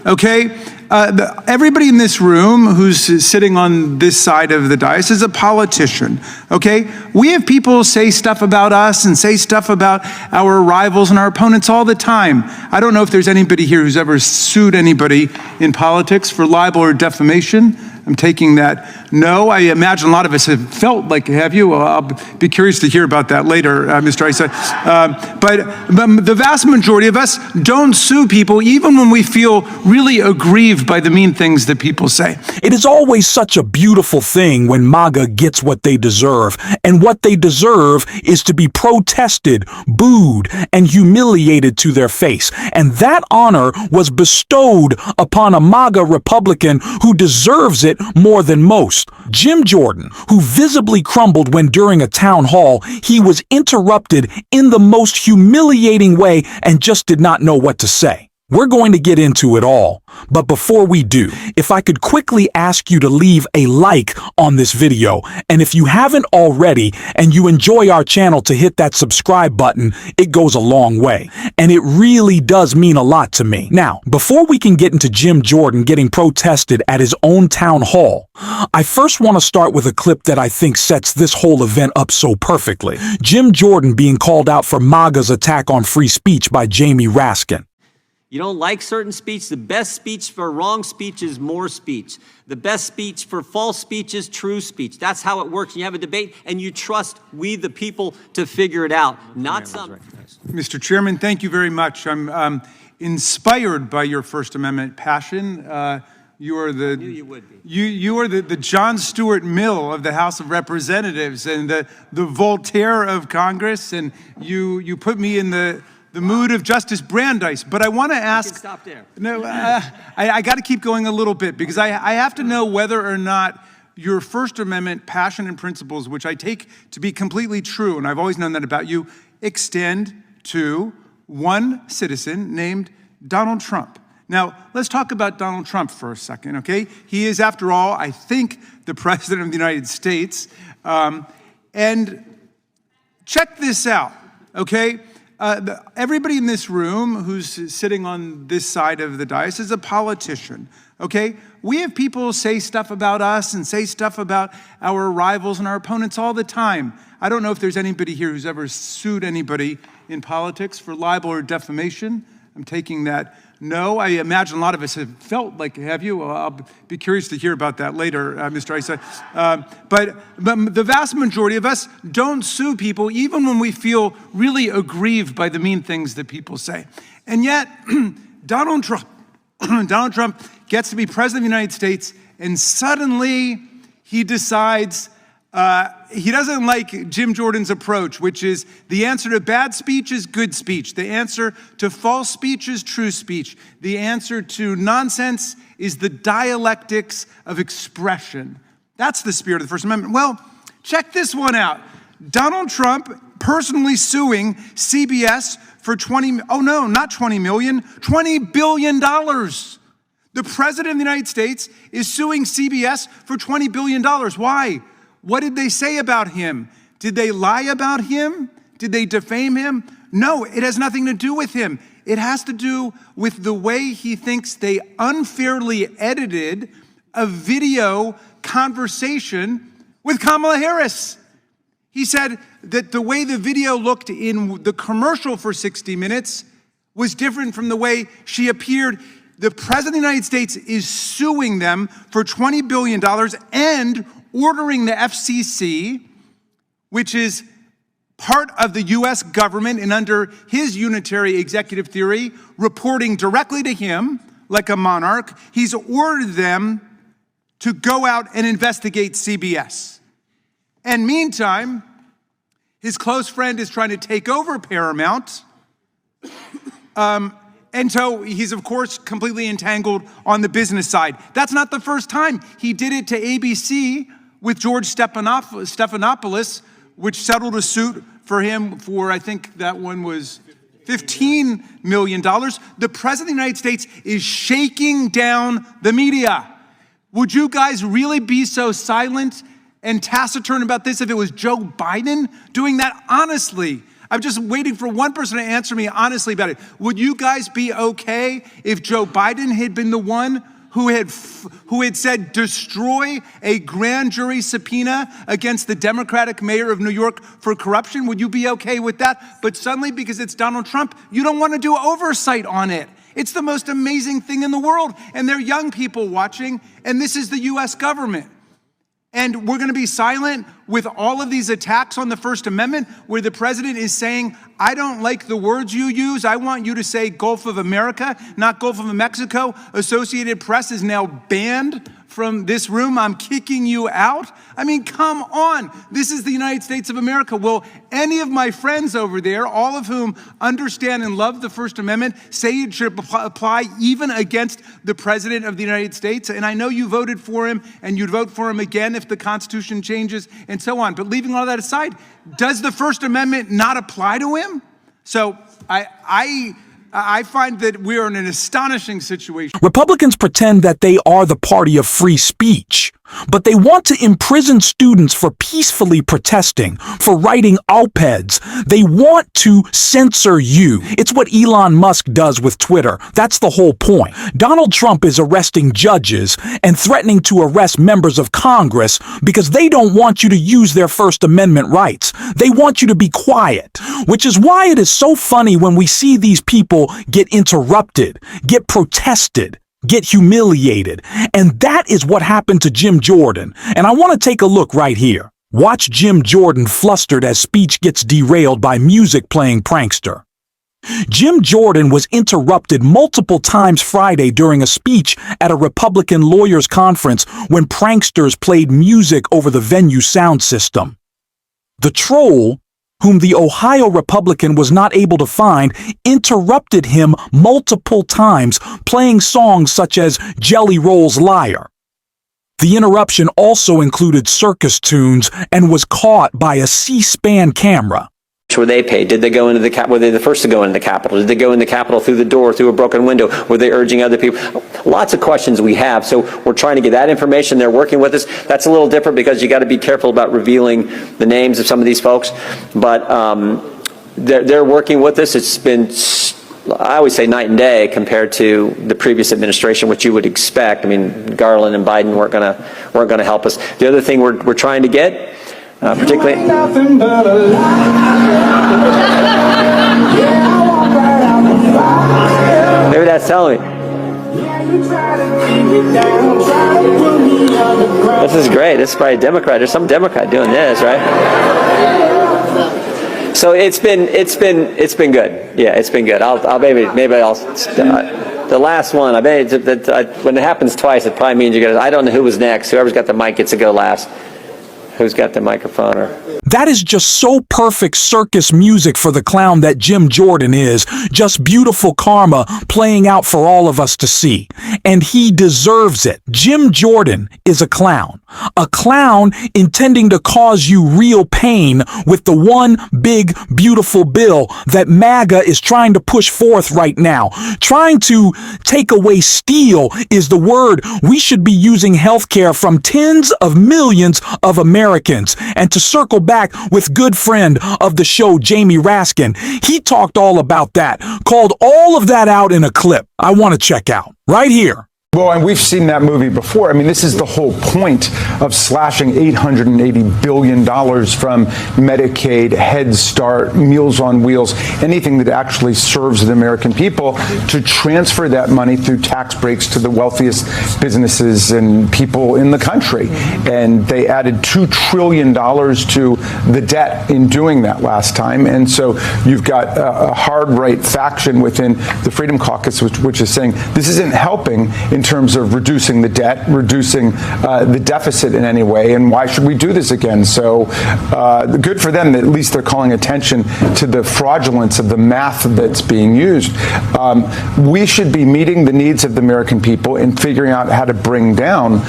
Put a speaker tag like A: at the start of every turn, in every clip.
A: okay? Everybody in this room who's sitting on this side of the dais is a politician, okay? We have people say stuff about us and say stuff about our rivals and our opponents all the time. I don't know if there's anybody here who's ever sued anybody in politics for libel or defamation. I'm taking that no. I imagine a lot of us have felt like, have you? Well, I'll be curious to hear about that later, Mr. Isa. But the vast majority of us don't sue people even when we feel really aggrieved by the mean things that people say.
B: It is always such a beautiful thing when MAGA gets what they deserve. And what they deserve is to be protested, booed, and humiliated to their face. And that honor was bestowed upon a MAGA Republican who deserves it more than most. Jim Jordan, who visibly crumbled when during a town hall, he was interrupted in the most humiliating way and just did not know what to say. We're going to get into it all, but before we do, if I could quickly ask you to leave a like on this video, and if you haven't already and you enjoy our channel, to hit that subscribe button. It goes a long way, and it really does mean a lot to me. Now, before we can get into Jim Jordan getting protested at his own town hall, I first want to start with a clip that I think sets this whole event up so perfectly. Jim Jordan being called out for MAGA's attack on free speech by Jamie Raskin.
C: You don't like certain speech? The best speech for wrong speech is more speech. The best speech for false speech is true speech. That's how it works. You have a debate and you trust we, the people, to figure it out, not some.
A: Mr. Chairman, thank you very much. I'm inspired by your First Amendment passion. You are the,
C: I knew you would be.
A: You are the John Stuart Mill of the House of Representatives and the Voltaire of Congress, and you put me in the mood of Justice Brandeis. But I want to ask—
C: You can stop there.
A: No, I got to keep going a little bit, because I have to know whether or not your First Amendment passion and principles, which I take to be completely true, and I've always known that about you, extend to one citizen named Donald Trump. Now, let's talk about Donald Trump for a second, okay? He is, after all, I think, the President of the United States. And check this out, okay? Everybody in this room who's sitting on this side of the dais is a politician, okay? We have people say stuff about us and say stuff about our rivals and our opponents all the time. I don't know if there's anybody here who's ever sued anybody in politics for libel or defamation. I'm taking that no. I imagine a lot of us have felt like, have you? Well, I'll be curious to hear about that later, Mr. Isa. But the vast majority of us don't sue people even when we feel really aggrieved by the mean things that people say. And yet, Donald Trump gets to be President of the United States, and suddenly he decides he doesn't like Jim Jordan's approach, which is the answer to bad speech is good speech. The answer to false speech is true speech. The answer to nonsense is the dialectics of expression. That's the spirit of the First Amendment. Well, check this one out. Donald Trump personally suing CBS for $20 billion. The President of the United States is suing CBS for $20 billion. Why? What did they say about him? Did they lie about him? Did they defame him? No, it has nothing to do with him. It has to do with the way he thinks they unfairly edited a video conversation with Kamala Harris. He said that the way the video looked in the commercial for 60 Minutes was different from the way she appeared. The President of the United States is suing them for $20 billion and ordering the FCC, which is part of the U.S. government and under his unitary executive theory, reporting directly to him like a monarch. He's ordered them to go out and investigate CBS. And meantime, his close friend is trying to take over Paramount. And so he's, of course, completely entangled on the business side. That's not the first time. He did it to ABC with George Stephanopoulos, which settled a suit for him for, I think that one was $15 million. The President of the United States is shaking down the media. Would you guys really be so silent and taciturn about this if it was Joe Biden doing that? Honestly, I'm just waiting for one person to answer me honestly about it. Would you guys be okay if Joe Biden had been the one who had said destroy a grand jury subpoena against the Democratic mayor of New York for corruption? Would you be okay with that? But suddenly, because it's Donald Trump, you don't want to do oversight on it. It's the most amazing thing in the world. And there are young people watching, and this is the US government. And we're going to be silent with all of these attacks on the First Amendment where the president is saying, I don't like the words you use. I want you to say Gulf of America, not Gulf of Mexico. Associated Press is now banned from this room. I'm kicking you out. I mean, come on. This is the United States of America. Will any of my friends over there, all of whom understand and love the First Amendment, say it should apply even against the President of the United States? And I know you voted for him, and you'd vote for him again if the Constitution changes and so on. But leaving all that aside, does the First Amendment not apply to him? So I find that we are in an astonishing situation.
B: Republicans pretend that they are the party of free speech, but they want to imprison students for peacefully protesting, for writing op-eds. They want to censor you. It's what Elon Musk does with Twitter. That's the whole point. Donald Trump is arresting judges and threatening to arrest members of Congress because they don't want you to use their First Amendment rights. They want you to be quiet, which is why it is so funny when we see these people get interrupted, get protested, get humiliated. And that is what happened to Jim Jordan. And I want to take a look right here. Watch Jim Jordan flustered as speech gets derailed by music playing Prankster. Jim Jordan was interrupted multiple times Friday during a speech at a Republican lawyers' conference when pranksters played music over the venue sound system. The troll, whom the Ohio Republican was not able to find, interrupted him multiple times, playing songs such as Jelly Roll's Liar. The interruption also included circus tunes and was caught by a C-SPAN camera.
D: Were they paid? Did they go into the were they the first to go into the Capitol? Did they go in the Capitol through the door, through a broken window? Were they urging other people? Lots of questions we have. So we're trying to get that information. They're working with us. That's a little different because you got to be careful about revealing the names of some of these folks. But they're working with us. It's been, I always say, night and day compared to the previous administration, which you would expect. I mean, Garland and Biden weren't gonna help us. The other thing we're trying to get, particularly. Maybe that's telling me. This is great. This is probably a Democrat. There's some Democrat doing this, right? So it's been good. Yeah, it's been good. The last one. When it happens twice, it probably means I don't know who was next. Whoever's got the mic gets to go last. Who's got the microphone?
B: That is just so perfect circus music for the clown that Jim Jordan is. Just beautiful karma playing out for all of us to see. And he deserves it. Jim Jordan is a clown. A clown intending to cause you real pain with the one big, beautiful bill that MAGA is trying to push forth right now. Trying to take away steal is the word. We should be using healthcare from tens of millions of Americans. And to circle back with good friend of the show, Jamie Raskin, he talked all about that, called all of that out in a clip I want to check out right here.
E: Well, and we've seen that movie before. I mean, this is the whole point of slashing $880 billion from Medicaid, Head Start, Meals on Wheels, anything that actually serves the American people, to transfer that money through tax breaks to the wealthiest businesses and people in the country. And they added $2 trillion to the debt in doing that last time. And so you've got a hard right faction within the Freedom Caucus, which is saying this isn't helping in terms of reducing the debt, reducing the deficit in any way, and why should we do this again? So good for them that at least they're calling attention to the fraudulence of the math that's being used. We should be meeting the needs of the American people and figuring out how to bring down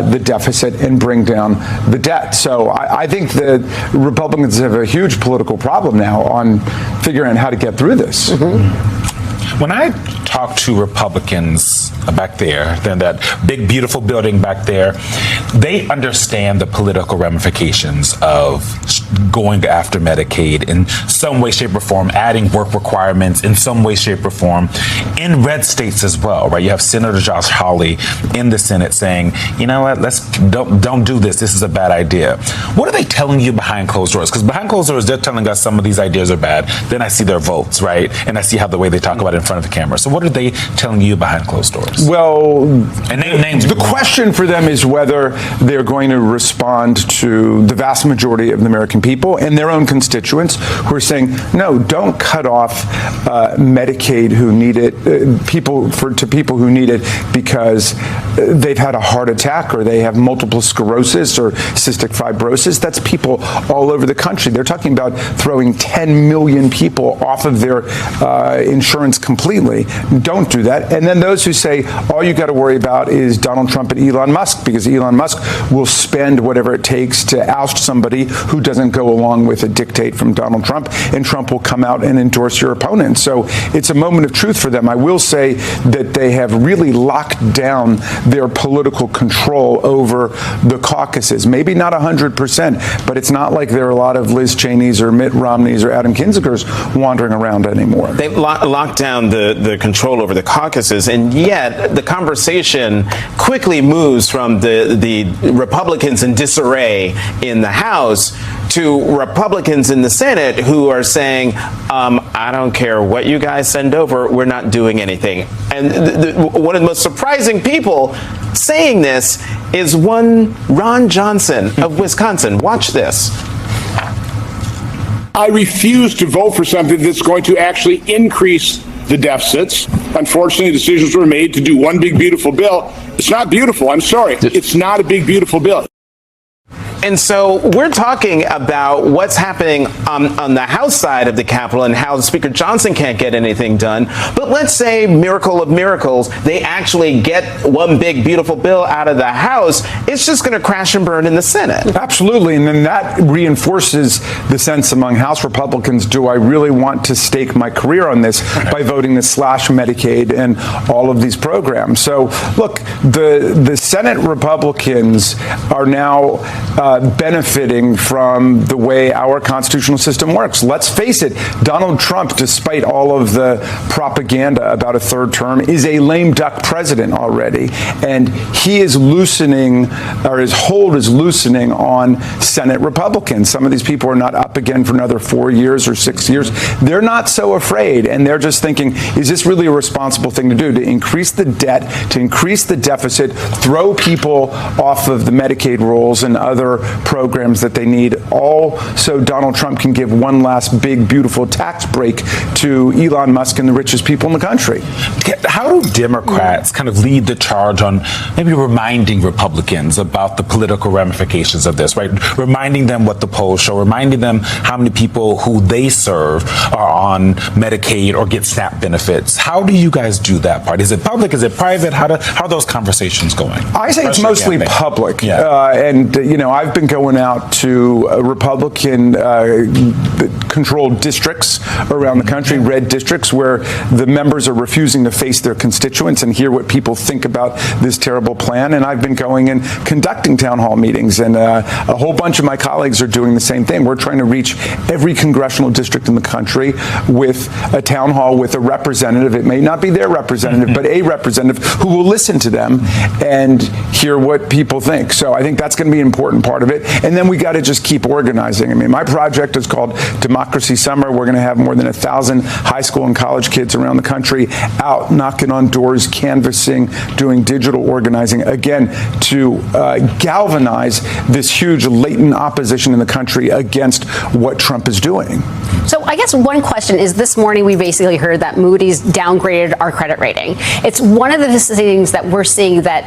E: the deficit and bring down the debt. So I think that Republicans have a huge political problem now on figuring out how to get through this.
F: When I talk to Republicans, back there, then that big, beautiful building back there, they understand the political ramifications of going after Medicaid in some way, shape, or form, adding work requirements in some way, shape, or form in red states as well, right? You have Senator Josh Hawley in the Senate saying, you know what, don't do this. This is a bad idea. What are they telling you behind closed doors? Because behind closed doors, they're telling us some of these ideas are bad. Then I see their votes, right? And I see how the way they talk about it in front of the camera. So what are they telling you behind closed doors?
E: Well,
F: and names.
E: The question for them is whether they're going to respond to the vast majority of the American people and their own constituents who are saying, no, don't cut off Medicaid who need it, to people who need it because they've had a heart attack or they have multiple sclerosis or cystic fibrosis. That's people all over the country. They're talking about throwing 10 million people off of their insurance completely. Don't do that. And then those who say all you got to worry about is Donald Trump and Elon Musk, because Elon Musk will spend whatever it takes to oust somebody who doesn't go along with a dictate from Donald Trump, and Trump will come out and endorse your opponent. So it's a moment of truth for them. I will say that they have really locked down their political control over the caucuses. Maybe not 100%, but it's not like there are a lot of Liz Cheney's or Mitt Romney's or Adam Kinzinger's wandering around anymore.
G: They've locked down the control over the caucuses, and yet the conversation quickly moves from the Republicans in disarray in the House to Republicans in the Senate who are saying, I don't care what you guys send over, we're not doing anything. And one of the most surprising people saying this is one Ron Johnson of Wisconsin. Watch this.
H: I refuse to vote for something that's going to actually increase the deficits. Unfortunately, decisions were made to do one big, beautiful bill. It's not beautiful. I'm sorry. It's not a big, beautiful bill.
G: And so we're talking about what's happening on the House side of the Capitol and how Speaker Johnson can't get anything done. But let's say, miracle of miracles, they actually get one big, beautiful bill out of the House. It's just going to crash and burn in the Senate.
E: Absolutely. And then that reinforces the sense among House Republicans, do I really want to stake my career on this by voting to slash Medicaid and all of these programs? So, look, the Senate Republicans are now benefiting from the way our constitutional system works. Let's face it, Donald Trump, despite all of the propaganda about a third term, is a lame duck president already. And he is loosening, or his hold is loosening on Senate Republicans. Some of these people are not up again for another 4 years or 6 years. They're not so afraid, and they're just thinking, is this really a responsible thing to do? To increase the debt, to increase the deficit, throw people off of the Medicaid rolls and other programs that they need, all so Donald Trump can give one last big, beautiful tax break to Elon Musk and the richest people in the country.
F: How do Democrats kind of lead the charge on maybe reminding Republicans about the political ramifications of this, right? Reminding them what the polls show, reminding them how many people who they serve are on Medicaid or get SNAP benefits. How do you guys do that part? Is it public? Is it private? How are those conversations going?
E: I say it's mostly public.
F: Yeah.
E: And, I've been going out to Republican-controlled districts around the country, red districts, where the members are refusing to face their constituents and hear what people think about this terrible plan. And I've been going and conducting town hall meetings, and a whole bunch of my colleagues are doing the same thing. We're trying to reach every congressional district in the country with a town hall with a representative. It may not be their representative, but a representative who will listen to them and hear what people think. So I think that's going to be an important part of it. And then we got to just keep organizing. I mean, my project is called Democracy Summer. We're going to have more than 1,000 high school and college kids around the country out knocking on doors, canvassing, doing digital organizing, again, to galvanize this huge latent opposition in the country against what Trump is doing.
I: So I guess one question is, this morning we basically heard that Moody's downgraded our credit rating. It's one of the things that we're seeing that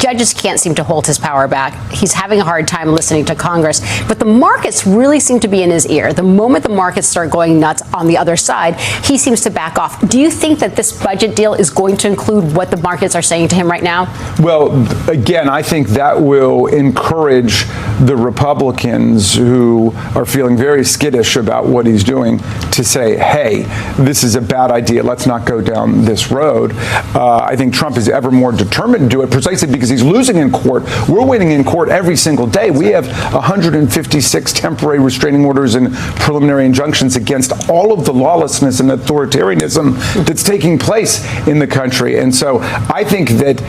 I: judges can't seem to hold his power back. He's having a hard time listening to Congress. But the markets really seem to be in his ear. The moment the markets start going nuts on the other side, he seems to back off. Do you think that this budget deal is going to include what the markets are saying to him right now?
E: Well, again, I think that will encourage the Republicans who are feeling very skittish about what he's doing to say, hey, this is a bad idea. Let's not go down this road. I think Trump is ever more determined to do it precisely because he's losing in court. We're winning in court every single day. We have 156 temporary restraining orders and preliminary injunctions against all of the lawlessness and authoritarianism that's taking place in the country. And so I think that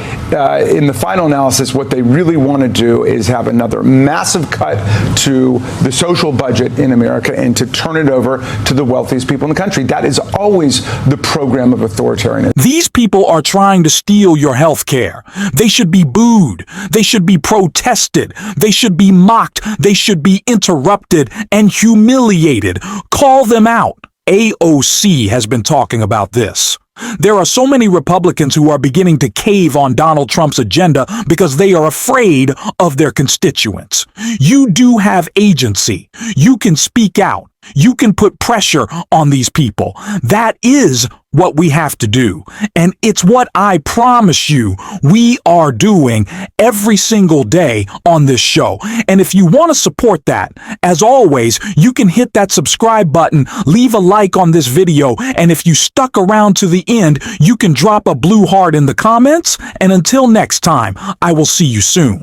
E: in the final analysis, what they really want to do is have another massive cut to the social budget in America and to turn it over to the wealthiest people in the country. That is always the program of authoritarianism.
B: These people are trying to steal your health care. They should be booed. They should be protested. They should be mocked. They should be interrupted and humiliated. Call them out. AOC has been talking about this. There are so many Republicans who are beginning to cave on Donald Trump's agenda because they are afraid of their constituents. You do have agency. You can speak out. You can put pressure on these people. That is what we have to do. And it's what I promise you we are doing every single day on this show. And if you want to support that, as always, you can hit that subscribe button, leave a like on this video, and if you stuck around to the end, you can drop a blue heart in the comments. And until next time, I will see you soon.